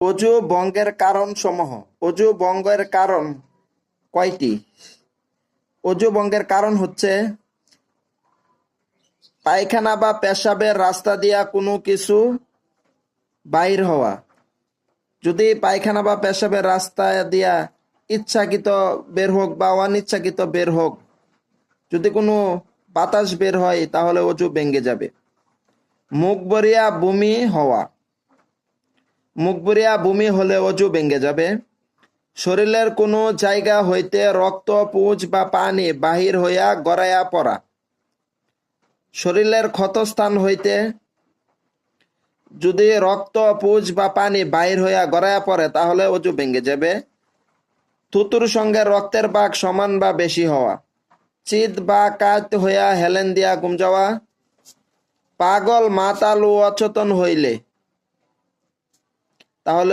অজু ভঙ্গের কারণ সমূহ। অজু ভঙ্গের কারণ কয়টি? অজু ভঙ্গের কারণ হচ্ছে পায়খানা বা পেশাবের রাস্তা দিয়া কোনো কিছু বাইর হওয়া। যদি পায়খানা বা পেশাবের রাস্তা দিয়া ইচ্ছাকৃত বের হোক বা অনিচ্ছাকৃত বের হোক, যদি কোনো বাতাস বের হয় তাহলে অজু ভেঙে যাবে। মুখ ভরিয়া বমি হওয়া, মুখ ভরিয়া বমি হলে অজু ভেঙে যাবে। শরীরের কোনো জায়গা হইতে রক্ত, পুঁজ বা পানি বাহির হইয়া গড়াইয়া পড়া, শরীরের ক্ষতস্থান হইতে যদি রক্ত, পুঁজ বা পানি বাহির হইয়া গড়াইয়া পড়ে তাহলে অজু ভেঙে যাবে। থুতুর সঙ্গে রক্তের ভাগ সমান বা বেশি হওয়া, চিত বা কাত হইয়া হেলেন দিয়া ঘুম যাওয়া, পাগল, মাতাল ও অচেতন হইলে তাহলে